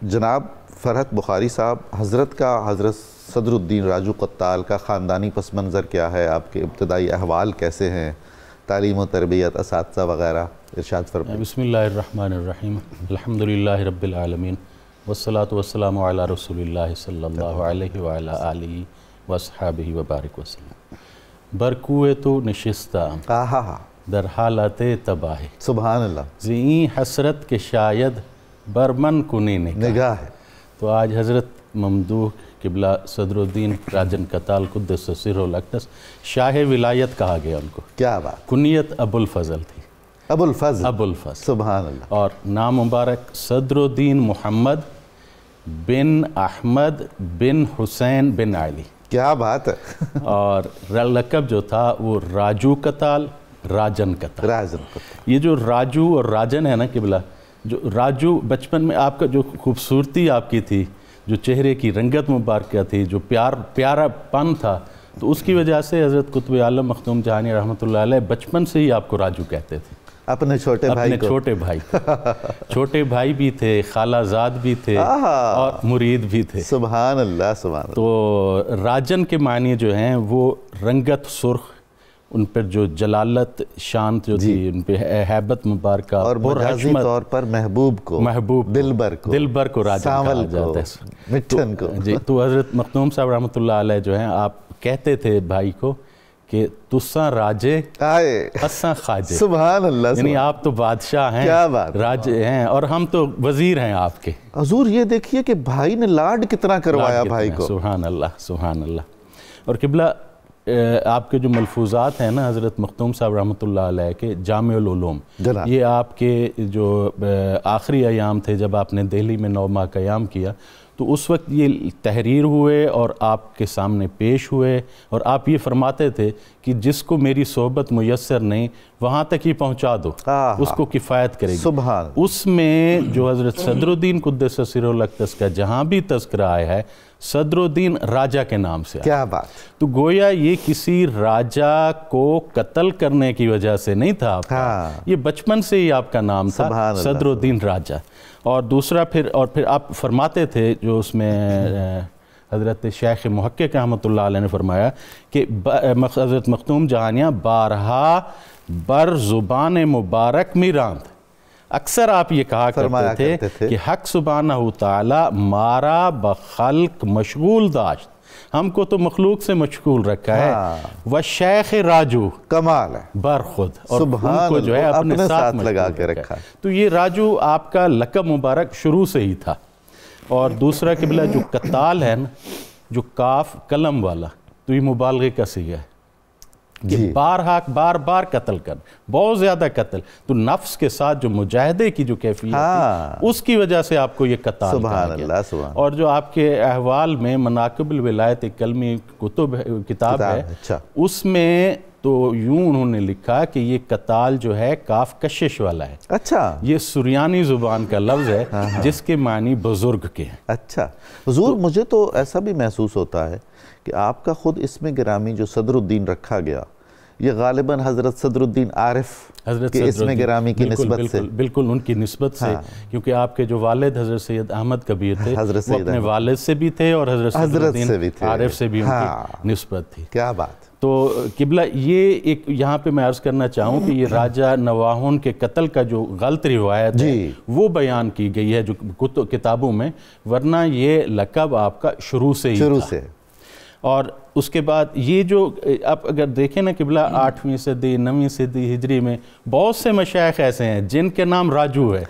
جناب فرحت بخاری صاحب، حضرت صدر الدین راجو قتال کا خاندانی پس منظر کیا ہے؟ آپ کے ابتدائی احوال کیسے ہیں؟ تعلیم و تربیت، اساتذہ وغیرہ ارشاد فرمائیں۔ بسم اللہ الرحمن الرحیم، الحمدللہ رب العالمین، والصلاة والسلام علی رسول اللہ صلی اللہ علیہ وعلی آلہ واصحابہ وبارک وسلم۔ برکوے تو نشستہ در حالت تباہ، سبحان اللہ، زئیں حسرت کے شاید برمن کنی نگاہ ہے۔ تو آج حضرت ممدوح قبلہ صدر الدین راجن قتال قدس سرہ الاقدس شاہ ولایت کہا گیا ان کو۔ کیا بات! کنیت ابو الفضل تھی، ابو الفضل، ابو الفضل، سبحان اللہ۔ اور نام مبارک صدر الدین محمد بن احمد بن حسین بن علی۔ کیا بات ہے! اور لقب جو تھا وہ راجو قتال، راجن قتال۔ راجن قتال، یہ جو راجو اور راجن ہے نا قبلہ، جو راجو بچپن میں آپ کا جو خوبصورتی آپ کی تھی، جو چہرے کی رنگت مبارکہ تھی، جو پیارا پن تھا، تو اس کی وجہ سے حضرت قطب عالم مخدوم جہانی رحمۃ اللہ علیہ بچپن سے ہی آپ کو راجو کہتے تھے، اپنے چھوٹے بھائی کو۔ چھوٹے بھائی بھی تھے، خالہ زاد بھی تھے، اور مرید بھی تھے۔ سبحان اللہ، سبحان اللہ۔ تو راجن کے معنی جو ہیں وہ رنگت سرخ، ان پر جو جلالت شان جو تھی، ان پہ ہیبت مبارکہ، اور مجازی طور پر محبوب کو، دلبر کو راجن کہا جاتا ہے، مٹھن کو۔ جی، تو حضرت مخدوم صاحب رحمۃ اللہ علیہ جو ہیں آپ کہتے تھے بھائی کو کہ تساں راجے اساں خواجے۔ سبحان اللہ، یعنی آپ تو بادشاہ ہیں، راجے ہیں، اور ہم تو وزیر ہیں آپ کے۔ حضور یہ دیکھیے کہ بھائی نے لاڈ کتنا کروایا بھائی کو۔ سبحان اللہ، سبحان اللہ۔ اور قبلہ آپ کے جو ملفوظات ہیں نا حضرت مخدوم صاحب رحمۃ اللہ علیہ کے جامع العلوم، یہ آپ کے جو آخری ایام تھے جب آپ نے دہلی میں 9 ماہ قیام کیا، تو اس وقت یہ تحریر ہوئے اور آپ کے سامنے پیش ہوئے، اور آپ یہ فرماتے تھے کہ جس کو میری صحبت میسر نہیں وہاں تک ہی پہنچا دو، اس کو کفایت کرے گی۔ اس میں جو حضرت صدر الدین قدس سرہ الاقدس کا جہاں بھی تذکرہ آیا ہے، صدر الدین راجہ کے نام سے۔ کیا بات! تو گویا یہ کسی راجہ کو قتل کرنے کی وجہ سے نہیں تھا آپ کا، یہ بچپن سے ہی آپ کا نام تھا، صدر الدین راجہ۔ اور دوسرا پھر آپ فرماتے تھے، جو اس میں حضرت شیخ محقق رحمۃ اللہ علیہ نے فرمایا کہ حضرت مخدوم جہانیاں بارہا بر زبان مبارک میں راند۔ اکثر آپ یہ کہا کرتے تھے کہ حق سبحانہ تعالی مارا بخلق مشغول داشت، ہم کو تو مخلوق سے مشغول رکھا ہے، وہ شیخ راجو کمال ہے بر خود، اور ان کو جو ہے اپنے ساتھ لگا کے رکھا ہے۔ تو یہ راجو آپ کا لقب مبارک شروع سے ہی تھا۔ اور دوسرا قبلہ جو قتال ہے نا، جو کاف قلم والا، تو یہ مبالغے کا صیغہ ہے کہ بار بار قتل کر، بہت زیادہ قتل، تو نفس کے ساتھ جو مجاہدے کی جو کیفیت تھی، اس کی وجہ سے آپ کو یہ قتال کہا گیا۔ اور جو آپ کے احوال میں مناقب الولایت ایک کلمی کتاب ہے، اس میں تو یوں انہوں نے لکھا کہ یہ قتال جو ہے کاف کشش والا ہے۔ اچھا، یہ سریانی زبان کا لفظ ہے جس کے معنی بزرگ کے ہیں۔ اچھا حضور، مجھے تو ایسا بھی محسوس ہوتا ہے کہ آپ کا خود اسم گرامی جو صدر الدین رکھا گیا، یہ غالباً حضرت صدر الدین عارف کے اسم گرامی کی نسبت سے، بالکل ان کی نسبت سے، کیونکہ آپ کے جو والد حضرت سید احمد کبیر تھے، وہ اپنے والد سے بھی تھے، اور حضرت صدر الدین عارف سے بھی ان کی نسبت تھی۔ کیا بات! تو قبلہ یہ ایک یہاں پہ میں عرض کرنا چاہوں کہ یہ راجہ نواحون کے قتل کا جو غلط روایت ہے وہ بیان کی گئی ہے جو کتابوں میں، ورنہ یہ لقب آپ کا شروع سے ہی تھا۔ اور اس کے بعد یہ جو آپ اگر دیکھیں نا قبلہ 8ویں صدی 9ویں صدی ہجری میں بہت سے مشائخ ایسے ہیں جن کے نام راجو ہے۔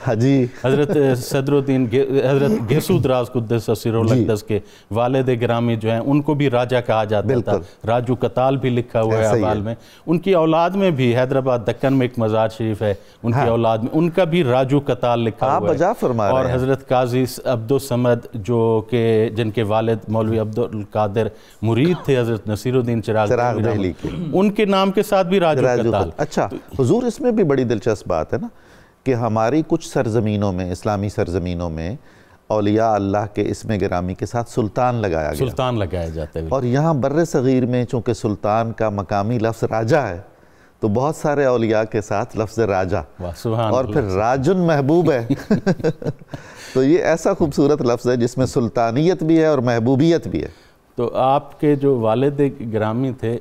حضرت صدر الدین حضرت گھیسو دراز قدس سرہ الاقدس کے والد گرامی جو ہیں ان کو بھی راجہ کہا جاتا تھا، راجو قتال بھی لکھا ہوا ہے احوال میں۔ ان کی اولاد میں بھی حیدرآباد دکن میں ایک مزار شریف ہے، ان کی اولاد میں ان کا بھی راجو قتال لکھا ہوا ہے۔ اور حضرت قاضی عبدالصمد جو کہ جن کے والد مولوی عبدالقادر مرید تھے حضرت نصیر الدین چراغ دہلی کے، ان کے نام کے ساتھ بھی راجو قتال۔ اچھا حضور، اس میں بھی بڑی دلچسپ بات ہے نا کہ ہماری کچھ سرزمینوں میں، اسلامی سرزمینوں میں اولیاء اللہ کے اسم گرامی کے ساتھ سلطان لگایا جاتا ہے، اور یہاں بر صغیر میں چونکہ سلطان کا مقامی لفظ راجہ ہے، تو بہت سارے اولیاء کے ساتھ لفظ راجہ سبحان اور پھر راجن محبوب ہے تو یہ ایسا خوبصورت لفظ ہے جس میں سلطانیت بھی ہے اور محبوبیت بھی ہے. تو آپ کے جو والد گرامی تھے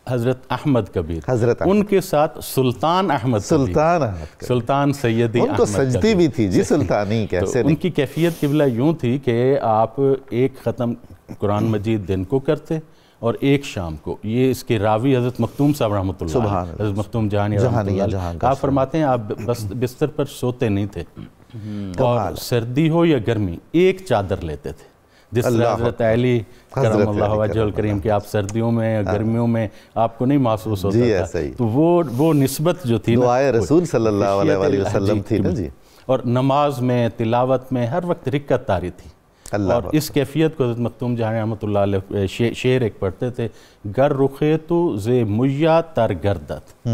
حضرت احمد کبیر، حضرت ان کے ساتھ سلطان احمد سلطان سیدی ان کو سجدی بھی تھی جی سلطانی کیسے ان کی کیفیت قبلہ یوں تھی کہ آپ ایک ختم قرآن مجید دن کو کرتے اور ایک شام کو. یہ اس کے راوی حضرت مختوم صاحب رحمۃ اللہ علیہ، حضرت مختوم جہانی رحمۃ اللہ علیہ، آپ فرماتے ہیں آپ بستر پر سوتے نہیں تھے اور سردی ہو یا گرمی ایک چادر لیتے تھے، جس طرح حضرت علی کرم اللہ وجہ الکریم کہ آپ سردیوں میں یا گرمیوں میں آپ کو نہیں محسوس ہوتا تھا. تو وہ نسبت جو تھی دعائے رسول صلی اللہ علیہ وسلم تھی نا جی. اور نماز میں تلاوت میں ہر وقت رکعت طاری تھی. اور اس کیفیت کو حضرت مختوم جہانی رحمۃ اللہ علیہ شعر ایک پڑھتے تھے، گر رخے تو زے میا تر گردت،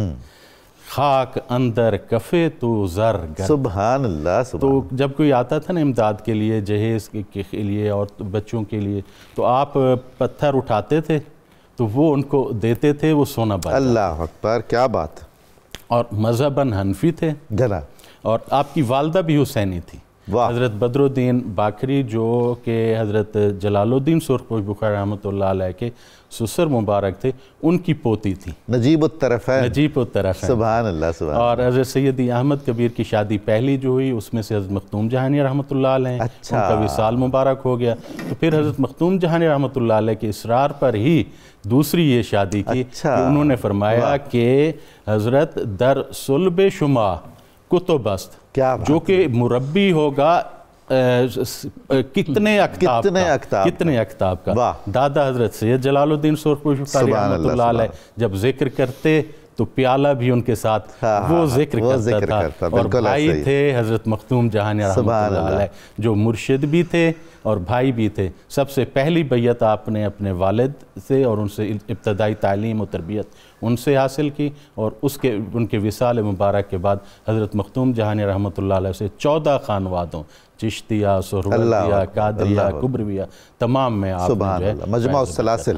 خاک اندر کفے تو زر گردت. سبحان اللہ. تو جب کوئی آتا تھا نا امداد کے لیے، جہیز کے لیے اور بچوں کے لیے، تو آپ پتھر اٹھاتے تھے تو وہ ان کو دیتے تھے، وہ سونا بن. اللہ اکبر، کیا بات. اور مذہباً حنفی تھے اور آپ کی والدہ بھی حسینی تھی. حضرت بدر الدین باکری جو کہ حضرت جلال الدین سرخپوش بخاری رحمۃ اللہ علیہ کے سسر مبارک تھے، ان کی پوتی تھی نجیب الطرفین. سبحان اللہ. سبحان. اور حضرت سیدی احمد کبیر کی شادی پہلی جو ہوئی اس میں سے حضرت مختوم جہانی رحمۃ اللہ علیہ ان کا وصال مبارک ہو گیا. تو پھر حضرت مختوم جہانی رحمۃ اللہ علیہ کے اصرار پر ہی دوسری یہ شادی کی کہ انہوں نے فرمایا کہ حضرت در صلب شما کتب است، جو کہ مربی ہوگا کتنے اکتاب کا. دادا حضرت سید جلال الدین سرخپوش بخاری رحمۃ اللہ علیہ جب ذکر کرتے تو پیالہ بھی ان کے ساتھ وہ ذکر کرتا تھا. اور بھائی تھے حضرت مختوم جہانی رحمۃ اللہ علیہ جو مرشد بھی تھے اور بھائی بھی تھے. سب سے پہلی بیعت آپ نے اپنے والد سے اور ان سے ابتدائی تعلیم و تربیت ان سے حاصل کی، اور ان کے وصال مبارک کے بعد حضرت مختوم جہانی رحمۃ اللہ علیہ سے 14 خانوادوں، چشتیہ، سہروردیہ، قادریہ، کبرویہ، تمام میں آپ نے مجمع السلاسل